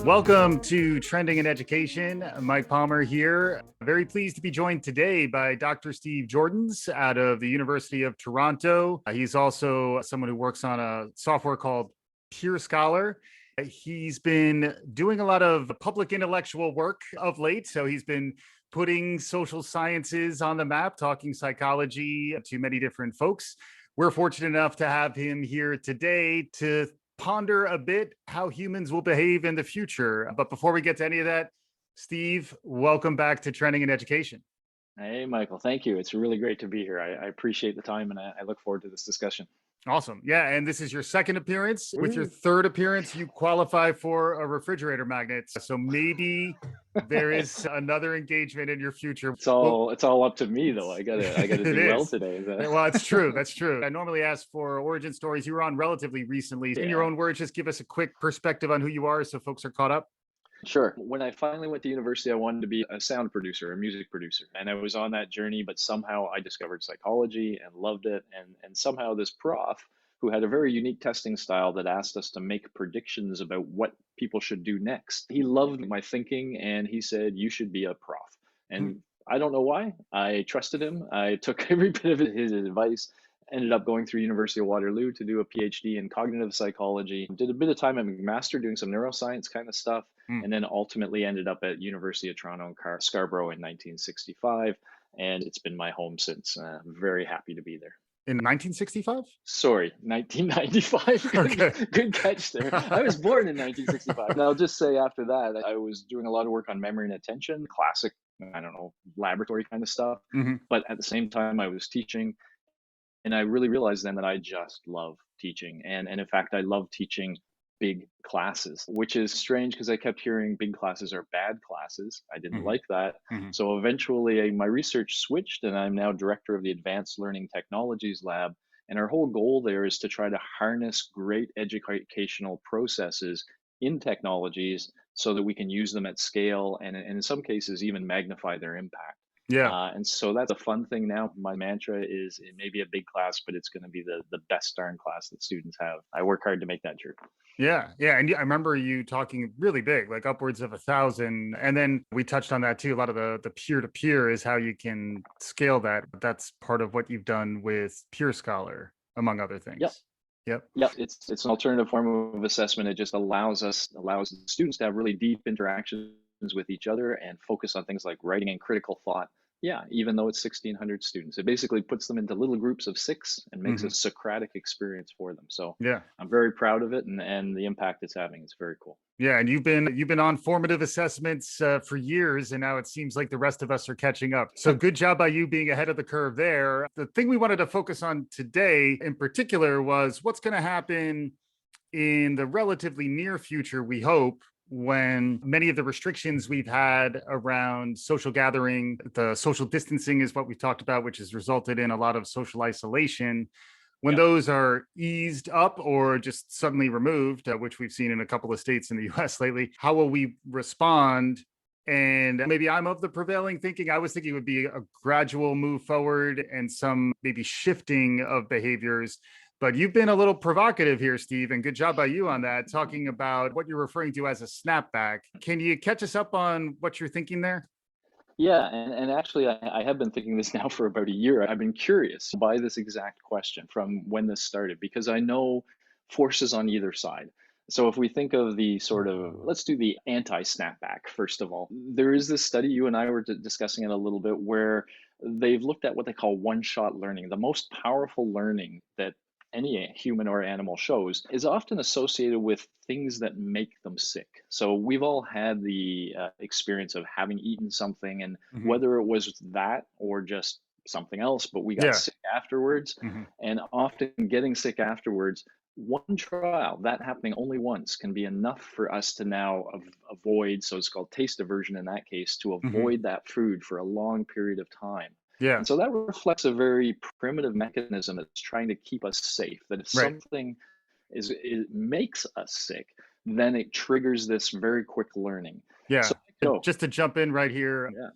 Welcome to Trending in Education. Mike Palmer here. Very pleased to be joined today by Dr. Steve Joordens out of the University of Toronto. He's also someone who works on a software called PureScholar. He's been doing a lot of public intellectual work of late. So he's been putting social sciences on the map, talking psychology to many different folks. We're fortunate enough to have him here today to ponder a bit how humans will behave in the future. But before we get to any of that, Steve, welcome back to Trending in Education. Hey, Michael, thank you. It's really great to be here. I appreciate the time and I look forward to this discussion. Awesome. Yeah. And this is your second appearance. With your third appearance, you qualify for a refrigerator magnet. So maybe there is another engagement in your future. It's all up to me though. I gotta do well today. Well, it's true. That's true. I normally ask for origin stories. You were on relatively recently. In your own words, just give us a quick perspective on who you are so folks are caught up. Sure. When I finally went to university, I wanted to be a sound producer, a music producer. And I was on that journey, but somehow I discovered psychology and loved it. And somehow this prof who had a very unique testing style that asked us to make predictions about what people should do next. He loved my thinking and he said, you should be a prof. And I don't know why. I trusted him. I took every bit of his advice. Ended up going through University of Waterloo to do a PhD in cognitive psychology. Did a bit of time at McMaster doing some neuroscience kind of stuff, and then ultimately ended up at University of Toronto in Scarborough in 1965. And it's been my home since. I'm very happy to be there. In 1965? Sorry, 1995. Okay. Good catch there. I was born in 1965. And I'll just say after that, I was doing a lot of work on memory and attention, classic, laboratory kind of stuff. But at the same time, I was teaching. And I really realized then that I just love teaching. And in fact, I love teaching big classes, which is strange because I kept hearing big classes are bad classes. I didn't like that. So eventually my research switched and I'm now director of the Advanced Learning Technologies Lab. And our whole goal there is to try to harness great educational processes in technologies so that we can use them at scale and in some cases even magnify their impact. Yeah. And so that's a fun thing now. My mantra is it may be a big class, but it's going to be the best darn class that students have. I work hard to make that true. Yeah. And I remember you talking really big, like upwards of 1,000. And then we touched on that too. A lot of the peer-to-peer is how you can scale that. That's part of what you've done with PureScholar, among other things. Yep. It's an alternative form of assessment. It just allows the students to have really deep interactions with each other and focus on things like writing and critical thought. Yeah, even though it's 1,600 students, it basically puts them into little groups of 6 and makes a Socratic experience for them. So I'm very proud of it and the impact it's having. It's very cool. Yeah, and you've been on formative assessments for years, and now it seems like the rest of us are catching up. So good job by you being ahead of the curve there. The thing we wanted to focus on today in particular was what's going to happen in the relatively near future, we hope, when many of the restrictions we've had around social gathering, the social distancing is what we've talked about, which has resulted in a lot of social isolation. When those are eased up or just suddenly removed, which we've seen in a couple of states in the US lately, how will we respond? And maybe I'm of the prevailing thinking. I was thinking it would be a gradual move forward and some maybe shifting of behaviors. But you've been a little provocative here, Steve, and good job by you on that, talking about what you're referring to as a snapback. Can you catch us up on what you're thinking there? Yeah, and actually, I have been thinking this now for about a year. I've been curious by this exact question from when this started, because I know forces on either side. So if we think of the let's do the anti-snapback, first of all. There is this study, you and I were discussing it a little bit, where they've looked at what they call one-shot learning. The most powerful learning that any human or animal shows is often associated with things that make them sick. So we've all had the experience of having eaten something, and whether it was that or just something else, but we got sick afterwards. And often getting sick afterwards, one trial, that happening only once, can be enough for us to now avoid, so it's called taste aversion in that case, to avoid that food for a long period of time. Yeah. And so that reflects a very primitive mechanism that's trying to keep us safe, that if something it makes us sick, then it triggers this very quick learning. Yeah. So, go. Just to jump in right here, Yeah.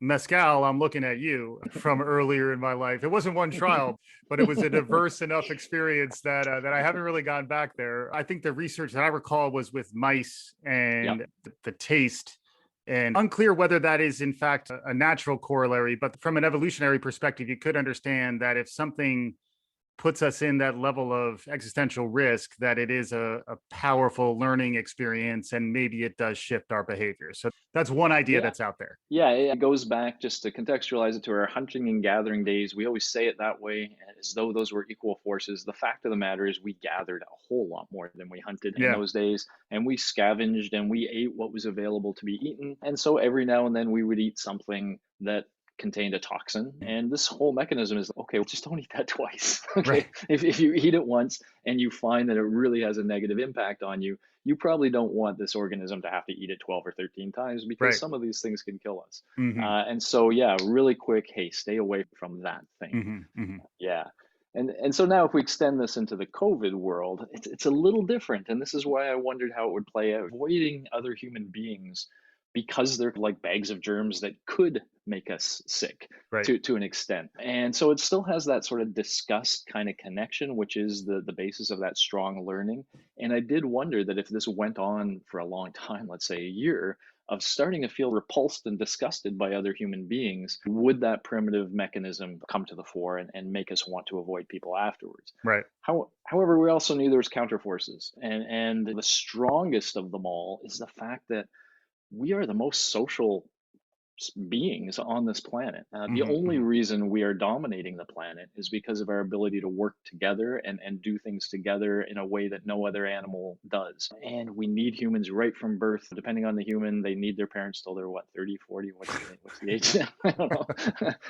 Mezcal, I'm looking at you from earlier in my life. It wasn't one trial, but it was a diverse enough experience that I haven't really gone back there. I think the research that I recall was with mice Yep. and the taste, and unclear whether that is in fact a natural corollary. But from an evolutionary perspective, you could understand that if something puts us in that level of existential risk, that it is a powerful learning experience and maybe it does shift our behavior. So that's one idea Yeah. that's out there. Yeah, it goes back just to contextualize it to our hunting and gathering days. We always say it that way, as though those were equal forces. The fact of the matter is, we gathered a whole lot more than we hunted in Yeah. those days, and we scavenged and we ate what was available to be eaten. And so every now and then we would eat something that contained a toxin. And this whole mechanism is okay, well, just don't eat that twice. Right. Okay. If you eat it once and you find that it really has a negative impact on you, you probably don't want this organism to have to eat it 12 or 13 times, because Right. some of these things can kill us. Hmm. And so, yeah, really quick, hey, stay away from that thing. Hmm. Hmm. Yeah. And so now if we extend this into the COVID world, it's a little different. And this is why I wondered how it would play out. Avoiding other human beings because they're like bags of germs that could make us sick Right. to an extent. And so it still has that sort of disgust kind of connection, which is the basis of that strong learning. And I did wonder that if this went on for a long time, let's say a year, of starting to feel repulsed and disgusted by other human beings, would that primitive mechanism come to the fore and make us want to avoid people afterwards? Right. However, we also knew there was counterforces, and the strongest of them all is the fact that we are the most social beings on this planet. The Hmm. only Hmm. reason we are dominating the planet is because of our ability to work together and do things together in a way that no other animal does. And we need humans right from birth. Depending on the human, they need their parents till they're what, 30, 40? What's the age now? I don't know.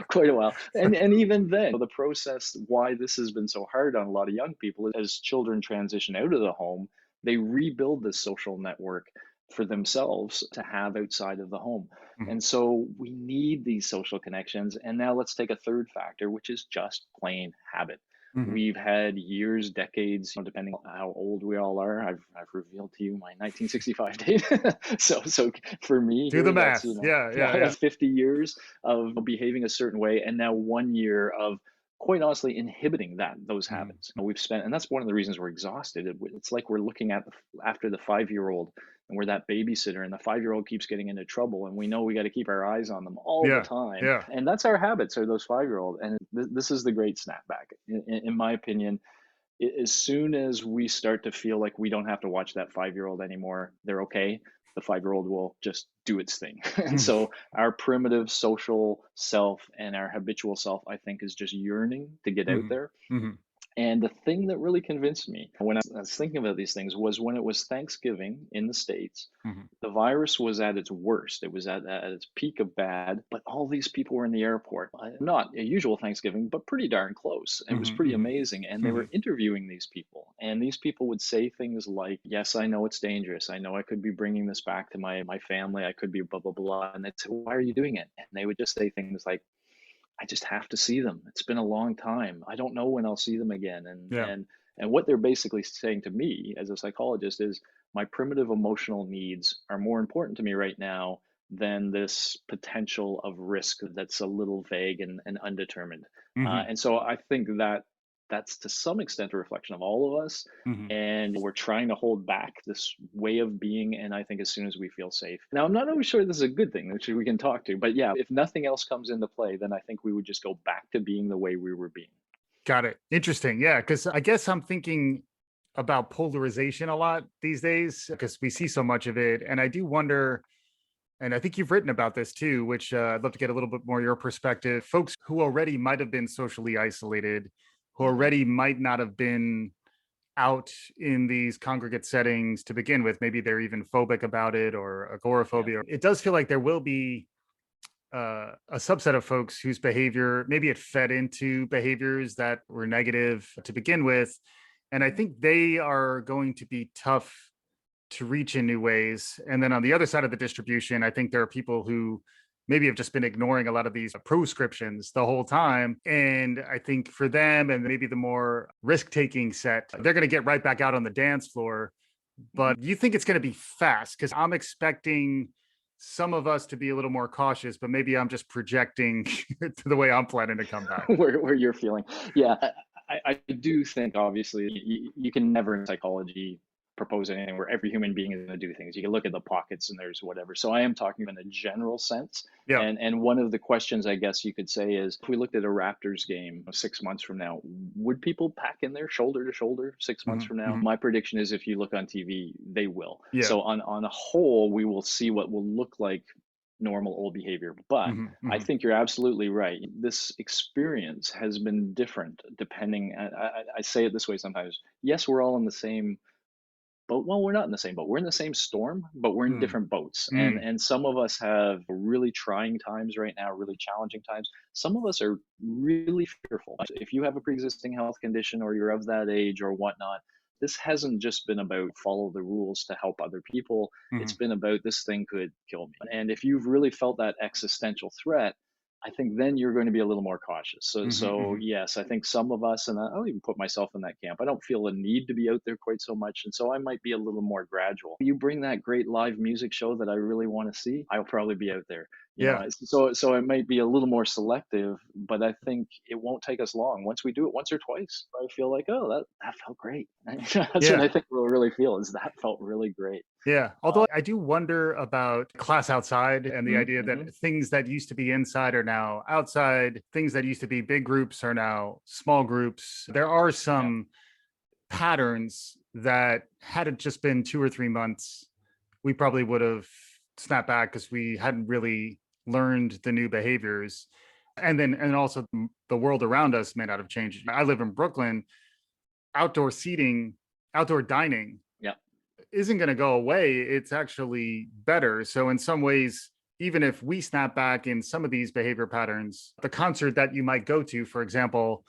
Quite a while. And even then, the process, why this has been so hard on a lot of young people, is as children transition out of the home, they rebuild this social network for themselves to have outside of the home. Hmm. And so we need these social connections. And now let's take a third factor, which is just plain habit. Hmm. We've had years, decades, depending on how old we all are. I've revealed to you my 1965 date. So for me Do the here, that's, math. Yeah. Yeah. yeah, Yeah. that's 50 years of behaving a certain way, and now 1 year of quite honestly inhibiting those Hmm. habits. We've spent, and that's one of the reasons we're exhausted. It's like we're looking at after the 5-year-old, and we're that babysitter, and the 5-year-old keeps getting into trouble, and we know we got to keep our eyes on them all the Yeah. time. Yeah. And that's our habits, are those 5-year-old. And this is the great snapback, in my opinion. As soon as we start to feel like we don't have to watch that 5-year-old anymore, they're okay. The 5-year-old will just do its thing. And Hmm. so our primitive social self and our habitual self, I think, is just yearning to get out Hmm. there. Hmm. And the thing that really convinced me when I was thinking about these things was when it was Thanksgiving in the States. Hmm. The virus was at its worst. It was at its peak of bad, but all these people were in the airport. Not a usual Thanksgiving, but pretty darn close. It was pretty Hmm. amazing. And they Hmm. were interviewing these people. And these people would say things like, yes, I know it's dangerous. I know I could be bringing this back to my family. I could be blah, blah, blah. And they'd say, why are you doing it? And they would just say things like, I just have to see them. It's been a long time. I don't know when I'll see them again. Yeah. And what they're basically saying to me as a psychologist is, my primitive emotional needs are more important to me right now than this potential of risk that's a little vague and undetermined. Hmm. And so I think that that's to some extent a reflection of all of us. Hmm. And we're trying to hold back this way of being. And I think as soon as we feel safe. Now, I'm not always sure this is a good thing, which we can talk to. But yeah, if nothing else comes into play, then I think we would just go back to being the way we were being. Got it. Interesting. Yeah. Cause I guess I'm thinking about polarization a lot these days because we see so much of it. And I do wonder, and I think you've written about this too, which I'd love to get a little bit more your perspective. Folks who already might have been socially isolated, who Mhm. already might not have been out in these congregate settings to begin with. Maybe they're even phobic about it or Yeah. agoraphobia. It does feel like there will be a subset of folks whose behavior, maybe it fed into behaviors that were negative to begin with. And I think they are going to be tough to reach in new ways. And then on the other side of the distribution, I think there are people who maybe have just been ignoring a lot of these proscriptions the whole time. And I think for them and maybe the more risk taking set, they're going to get right back out on the dance floor Mhm. but you think it's going to be fast because I'm expecting some of us to be a little more cautious, but maybe I'm just projecting to the way I'm planning to come back. Where you're feeling. Yeah, I do think obviously you can never in psychology propose anything where every human being is going to do things. You can look at the pockets and there's whatever. So I am talking in a general sense. Yeah. And one of the questions I guess you could say is if we looked at a Raptors game 6 months from now, would people pack in there shoulder to shoulder 6 months Hmm. from now? Hmm. My prediction is if you look on TV, they will. Yeah. So on a whole, we will see what will look like normal old behavior. But Hmm. I Hmm. think you're absolutely right. This experience has been different depending. I say it this way sometimes. Yes, we're all in the same boat. Well, we're not in the same boat. We're in the same storm, but we're in Mm. different boats. And Mm. and some of us have really trying times right now, really challenging times. Some of us are really fearful. If you have a pre-existing health condition or you're of that age or whatnot, this hasn't just been about follow the rules to help other people. It's Mhm. been about this thing could kill me. And if you've really felt that existential threat, I think then you're going to be a little more cautious. So, Mhm. so Mhm. yes, I think some of us, and I'll even put myself in that camp. I don't feel a need to be out there quite so much, and so I might be a little more gradual. You bring that great live music show that I really want to see, I'll probably be out there. Yeah. So it might be a little more selective, but I think it won't take us long. Once we do it once or twice, I feel like, oh, that felt great. That's what Yeah. I think we'll really feel is that felt really great. Yeah. Uh, Although I do wonder about class outside and the idea mm-hmm. that things that used to be inside are now outside, things that used to be big groups are now small groups. There are Yeah. some patterns that had it just been 2 or 3 months, we probably would have snapped back because we hadn't really learned the new behaviors. And also the world around us may not have changed. I live in Brooklyn. Outdoor seating, outdoor dining Yeah. isn't going to go away. It's actually better. So, in some ways, even if we snap back in some of these behavior patterns, the concert that you might go to, for example,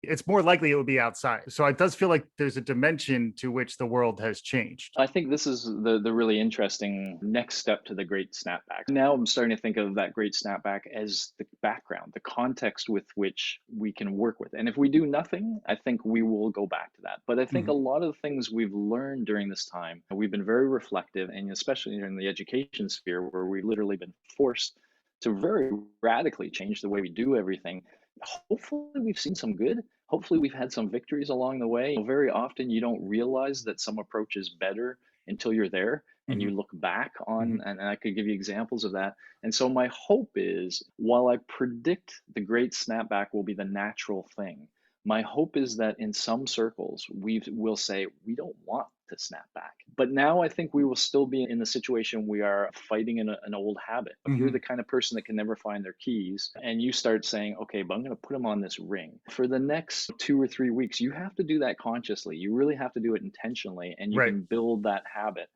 it's more likely it would be outside. So, it does feel like there's a dimension to which the world has changed. I think this is the really interesting next step to the great snapback. Now I'm starting to think of that great snapback as the background, the context with which we can work with. And if we do nothing, I think we will go back to that. But I think a Mhm. lot of the things we've learned during this time, we've been very reflective, and especially in the education sphere where we've literally been forced to very radically change the way we do everything. Hopefully we've seen some good. Hopefully we've had some victories along the way. Very often you don't realize that some approach is better until you're there and you Mhm. look back on, Mhm. and I could give you examples of that. And so my hope is while I predict the great snapback will be the natural thing, my hope is that in some circles we will say we don't want to snap back. But now I think we will still be in the situation we are fighting an old habit. If you're the Mhm. kind of person that can never find their keys and you start saying, okay, but I'm going to put them on this ring for the next 2 or 3 weeks, you have to do that consciously. You really have to do it intentionally and you Right. can build that habit.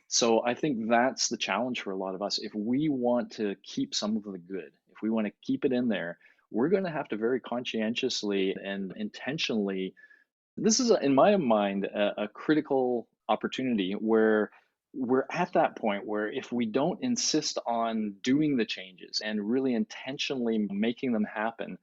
So I think that's the challenge for a lot of us. If we want to keep some of the good, if we want to keep it in there, we're going to have to very conscientiously and intentionally. This is, in my mind, a critical opportunity where we're at that point where if we don't insist on doing the changes and really intentionally making them happen,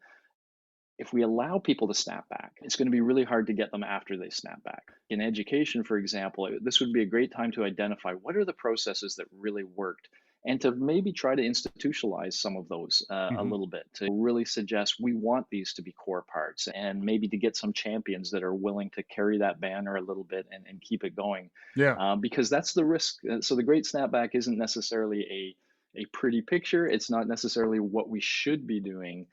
if we allow people to snap back, it's going to be really hard to get them after they snap back. In education, for example, this would be a great time to identify what are the processes that really worked and to maybe try to institutionalize some of those a Mhm. little bit to really suggest we want these to be core parts and maybe to get some champions that are willing to carry that banner a little bit and keep it going. Yeah. Because that's the risk. So the great snapback isn't necessarily a pretty picture. It's not necessarily what we should be doing.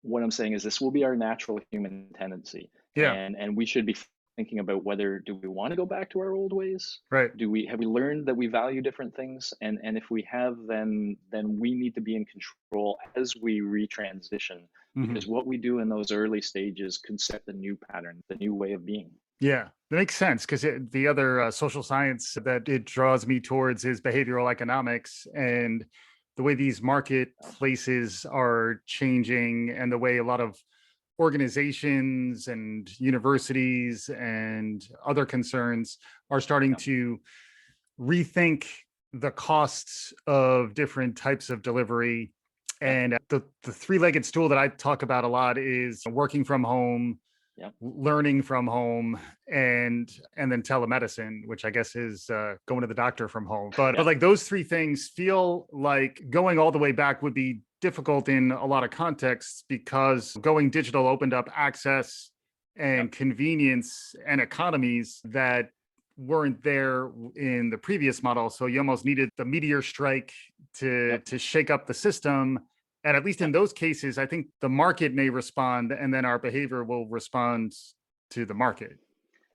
What I'm saying is this will be our natural human tendency, Yeah. and we should be thinking about whether do we want to go back to our old ways? Right. Do we have we learned that we value different things? And if we have, then we need to be in control as we retransition, Mhm. because what we do in those early stages could set the new pattern, the new way of being. Yeah, that makes sense because the other social science that it draws me towards is behavioral economics and the way these marketplaces are changing and the way a lot of organizations and universities and other concerns are starting Yeah, to rethink the costs of different types of delivery. yeah, And the three-legged stool that I talk about a lot is working from home, Yeah. learning from home, and then telemedicine, which I guess is going to the doctor from home. But Yeah. like those three things feel like going all the way back would be difficult in a lot of contexts, because going digital opened up access Yeah. and convenience and economies that weren't there in the previous model. So you almost needed the meteor strike to Yep. shake up the system. And at least in Yep. those cases, I think the market may respond, and then our behavior will respond to the market.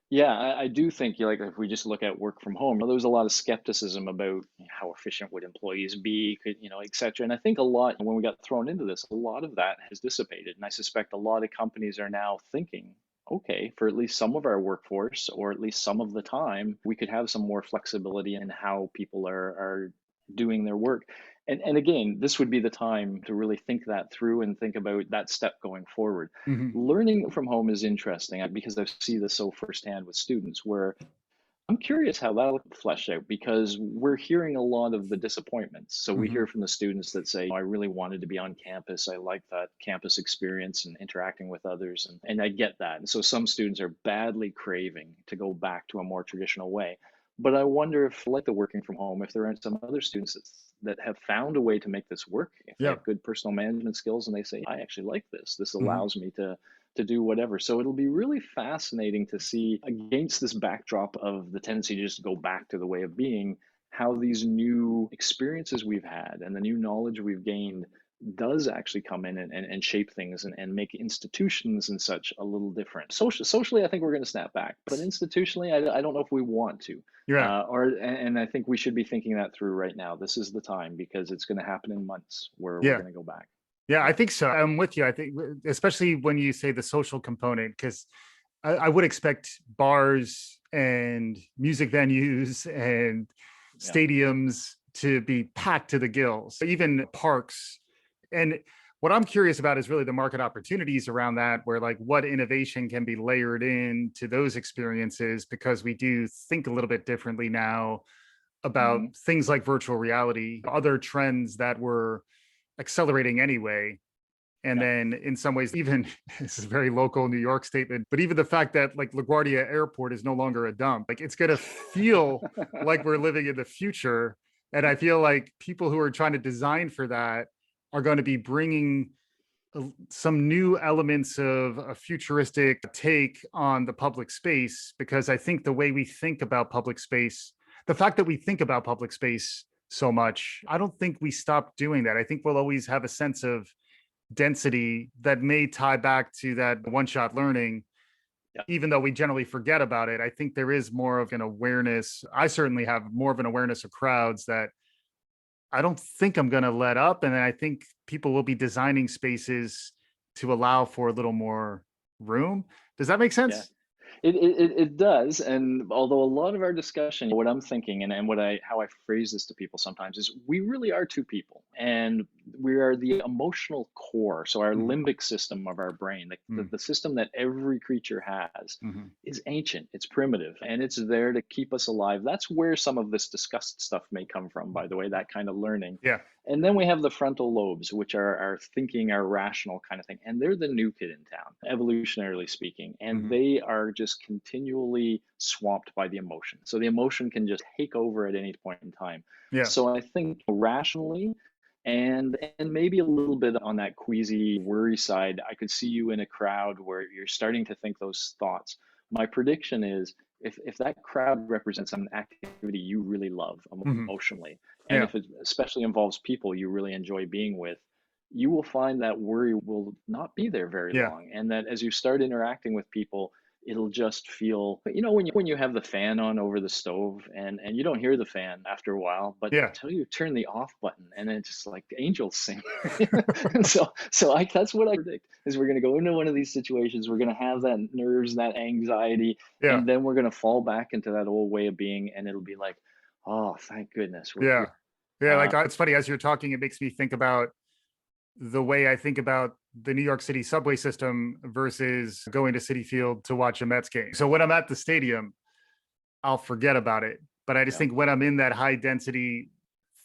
Yeah, I do think like if we just look at work from home, there was a lot of skepticism about how efficient would employees be, could, et cetera. And I think a lot when we got thrown into this, a lot of that has dissipated. And I suspect a lot of companies are now thinking, okay, for at least some of our workforce, or at least some of the time, we could have some more flexibility in how people are doing their work. And again, this would be the time to really think that through and think about that step going forward. Mhm. Learning from home is interesting because I see this so firsthand with students where I'm curious how that'll flesh out because we're hearing a lot of the disappointments. So we Mhm. hear from the students that say, I really wanted to be on campus. I like that campus experience and interacting with others. And I get that. And so some students are badly craving to go back to a more traditional way. But I wonder if, like the working from home, if there aren't some other students that have found a way to make this work, if they Yeah. have good personal management skills and they say, I actually like this. This Mhm. allows me to do whatever. So it'll be really fascinating to see against this backdrop of the tendency to just go back to the way of being, how these new experiences we've had and the new knowledge we've gained does actually come in and shape things and make institutions and such a little different. Socially, I think we're going to snap back, but institutionally, I don't know if we want to. Yeah. And I think we should be thinking that through right now. This is the time because it's going to happen in months where we're Yeah. going to go back. Yeah, I Yeah. think so. I'm with you. I think, especially when you say the social component, because I would expect bars and music venues and Yeah. stadiums to be packed to the gills, even parks. And what I'm curious about is really the market opportunities around that, where like what innovation can be layered in to those experiences, because we do think a little bit differently now about Hmm. things like virtual reality, other trends that were accelerating anyway. And Yeah. then in some ways, even this is a very local New York statement, but even the fact that like LaGuardia Airport is no longer a dump, like it's going to feel like we're living in the future. And I feel like people who are trying to design for that are going to be bringing some new elements of a futuristic take on the public space, because I think the way we think about public space, the fact that we think about public space so much, I don't think we stop doing that. I think we'll always have a sense of density that may tie back to that one shot learning, Yeah. even though we generally forget about it. I think there is more of an awareness. I certainly have more of an awareness of crowds that I don't think I'm going to let up. And then I think people will be designing spaces to allow for a little more room. Does that make Yeah. sense? It does, and although a lot of our discussion, what I'm thinking and what I how I phrase this to people sometimes is we really are two people, and we are the emotional core. So our Mhm. limbic system of our brain, the system that every creature has, Mhm. is ancient, it's primitive, and it's there to keep us alive. That's where some of this disgust stuff may come from, by the way, that kind of learning. Yeah. And then we have the frontal lobes, which are our thinking, our rational kind of thing. And they're the new kid in town, evolutionarily speaking. And Mhm. they are just continually swamped by the emotion. So the emotion can just take over at any point in time. Yeah. So I think rationally and maybe a little bit on that queasy worry side, I could see you in a crowd where you're starting to think those thoughts. My prediction is if that crowd represents an activity you really love Mhm. emotionally, and Yeah. if it especially involves people you really enjoy being with, you will find that worry will not be there very Yeah. long. And that as you start interacting with people, it'll just feel, when you have the fan on over the stove and you don't hear the fan after a while, but Yeah. until you turn the off button and then it's just like angels sing. And so that's what I predict is we're going to go into one of these situations. We're going to have that nerves, that anxiety, Yeah. and then we're going to fall back into that old way of being. And it'll be like, oh, thank goodness we're Yeah. here. Yeah. Uh, Like it's funny as you're talking, it makes me think about the way I think about the New York City subway system versus going to City Field to watch a Mets game. So when I'm at the stadium, I'll forget about it. But I just yeah, think when I'm in that high density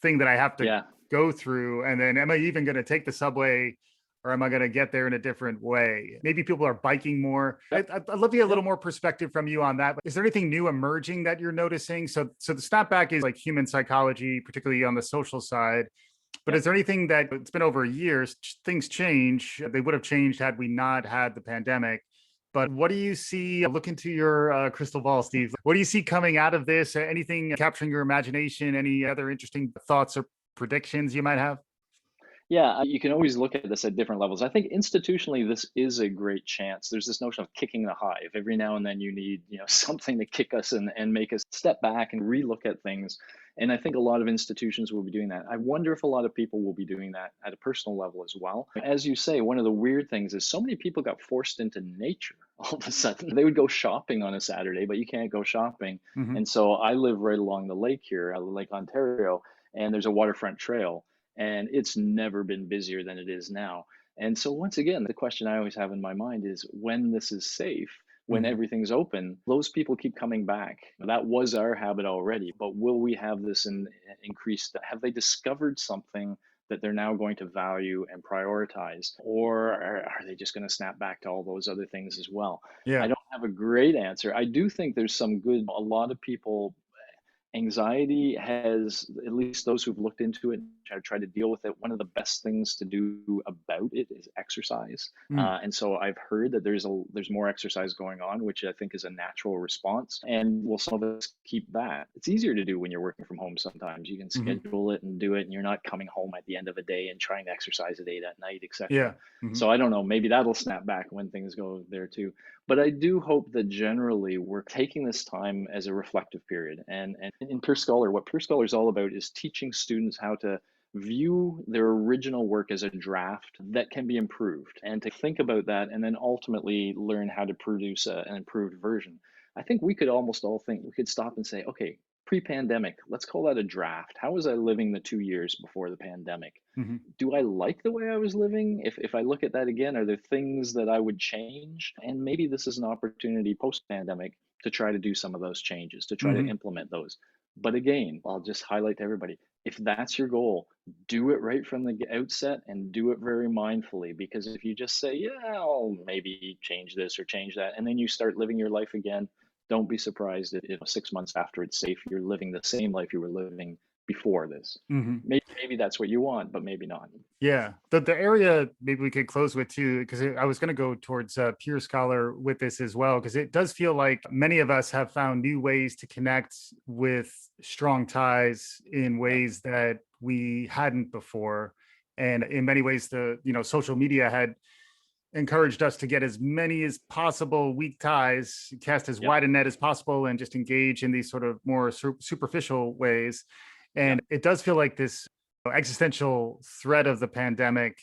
thing that I have to yeah, go through, and then am I even going to take the subway or am I going to get there in a different way? Maybe people are biking more. I'd love to get a Yep. little more perspective from you on that. Is there anything new emerging that you're noticing? So the snapback is like human psychology, particularly on the social side. But Yep. is there anything that it's been over years, things change? They would have changed had we not had the pandemic. But what do you see? Look into your crystal ball, Steve. What do you see coming out of this? Anything capturing your imagination? Any other interesting thoughts or predictions you might have? Yeah, you can always look at this at different levels. I think institutionally, this is a great chance. There's this notion of kicking the hive. Every now and then you need, something to kick us and make us step back and relook at things. And I think a lot of institutions will be doing that. I wonder if a lot of people will be doing that at a personal level as well. As you say, one of the weird things is so many people got forced into nature all of a sudden. They would go shopping on a Saturday, but you can't go shopping. Hmm. And so I live right along the lake here, Lake Ontario, and there's a waterfront trail, and it's never been busier than it is now. And so once again, the question I always have in my mind is when this is safe, when Hmm. everything's open, those people keep coming back. That was our habit already, but will we have this increased? Have they discovered something that they're now going to value and prioritize, or are they just going to snap back to all those other things as well? I Yeah. don't have a great answer. I do think there's some good, a lot of people, anxiety has, at least those who've looked into it, tried to deal with it. One of the best things to do about it is exercise. Mm. And so I've heard that there's more exercise going on, which I think is a natural response. And will some of us keep that? It's easier to do when you're working from home sometimes. You can Hmm. schedule it and do it, and you're not coming home at the end of a day and trying to exercise at 8 at night, etc. Yeah. Hmm. So I don't know, maybe that'll snap back when things go there too. But I do hope that generally we're taking this time as a reflective period. And in Peer Scholar, what Peer Scholar is all about is teaching students how to view their original work as a draft that can be improved and to think about that and then ultimately learn how to produce an improved version. I think we could almost all think we could stop and say, okay, pre-pandemic, let's call that a draft. How was I living the 2 years before the pandemic? Hmm. Do I like the way I was living? If I look at that again, are there things that I would change? And maybe this is an opportunity post pandemic to try to do some of those changes, to try to Hmm. implement those. But again, I'll just highlight to everybody, if that's your goal, do it right from the outset and do it very mindfully. Because if you just say, yeah, I'll maybe change this or change that, and then you start living your life again, don't be surprised if 6 months after it's safe, you're living the same life you were living before this. Hmm. Maybe that's what you want, but maybe not. Yeah, the area maybe we could close with too, because I was going to go towards Peer Scholar with this as well, because it does feel like many of us have found new ways to connect with strong ties in Yeah. ways that we hadn't before, and in many ways, the social media had encouraged us to get as many as possible weak ties, cast as Yep. wide a net as possible, and just engage in these sort of more superficial ways. Yep. And it does feel like this existential threat of the pandemic,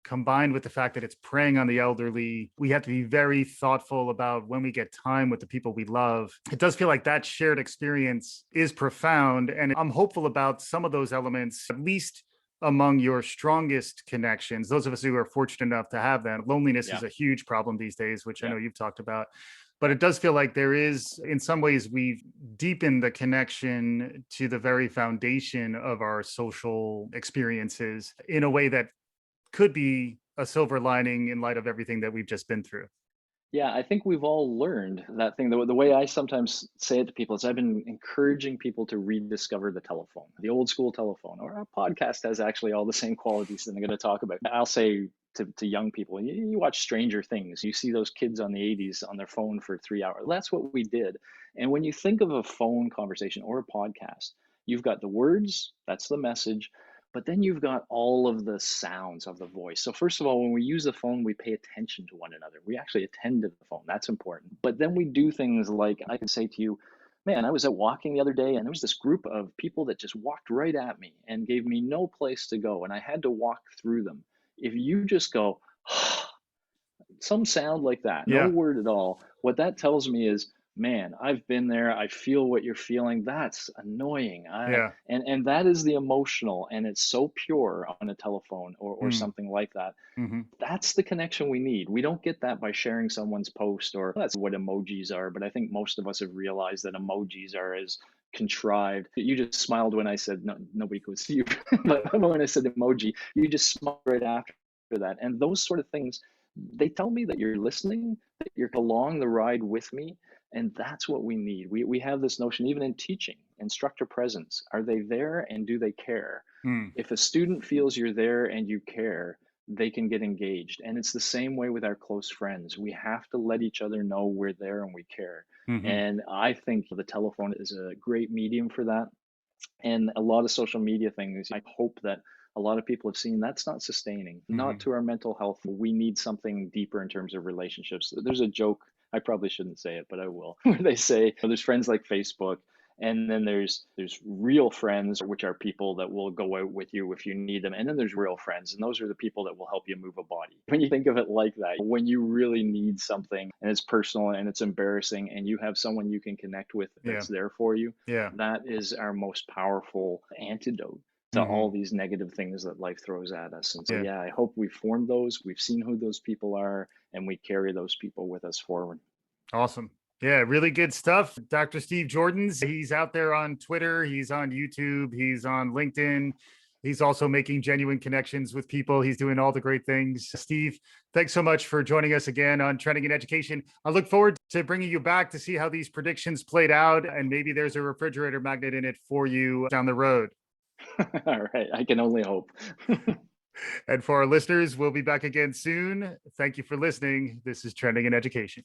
combined with the fact that it's preying on the elderly, we have to be very thoughtful about when we get time with the people we love. It does feel like that shared experience is profound. And I'm hopeful about some of those elements, at least among your strongest connections, those of us who are fortunate enough to have them. Loneliness Yeah. is a huge problem these days, which I Yeah. know you've talked about. But it does feel like there is, in some ways, we've deepened the connection to the very foundation of our social experiences in a way that could be a silver lining in light of everything that we've just been through. Yeah, I think we've all learned that thing. The way I sometimes say it to people is I've been encouraging people to rediscover the telephone, the old school telephone, or our podcast has actually all the same qualities that I'm going to talk about. I'll say to young people, you watch Stranger Things, you see those kids on the 80s on their phone for 3 hours. That's what we did. And when you think of a phone conversation or a podcast, you've got the words, that's the message. But then you've got all of the sounds of the voice. So first of all, when we use the phone, we pay attention to one another. We actually attend to the phone. That's important. But then we do things like I can say to you, man, I was out walking the other day and there was this group of people that just walked right at me and gave me no place to go. And I had to walk through them. If you just go, some sound like that, no Yeah. word at all. What that tells me is, man, I've been there. I feel what you're feeling. That's annoying. Yeah. And that is the emotional, and it's so pure on a telephone or Mm. something like that. Hmm. That's the connection we need. We don't get that by sharing someone's post, or that's what emojis are. But I think most of us have realized that emojis are as contrived. You just smiled when I said no, nobody could see you, but when I said emoji, you just smiled right after. that. And those sort of things, they tell me that you're listening, that you're along the ride with me. And that's what we need. We have this notion, even in teaching, instructor presence. Are they there and do they care? Hmm. If a student feels you're there and you care, they can get engaged. And it's the same way with our close friends. We have to let each other know we're there and we care. Hmm. And I think the telephone is a great medium for that. And a lot of social media things, I hope that a lot of people have seen that's not sustaining, not Hmm. to our mental health. We need something deeper in terms of relationships. There's a joke, I probably shouldn't say it, but I will, where they say there's friends like Facebook, and then there's real friends, which are people that will go out with you if you need them. And then there's real friends, and those are the people that will help you move a body. When you think of it like that, when you really need something and it's personal and it's embarrassing and you have someone you can connect with Yeah. that's there for you, Yeah. that is our most powerful antidote to Hmm. all these negative things that life throws at us. And so, Yeah. yeah, I hope we've formed those, we've seen who those people are, and we carry those people with us forward. Awesome. Yeah, really good stuff. Dr. Steve Joordens, he's out there on Twitter, he's on YouTube, he's on LinkedIn. He's also making genuine connections with people. He's doing all the great things. Steve, thanks so much for joining us again on Trending in Education. I look forward to bringing you back to see how these predictions played out, and maybe there's a refrigerator magnet in it for you down the road. All right, I can only hope. And for our listeners, we'll be back again soon. Thank you for listening. This is Trending in Education.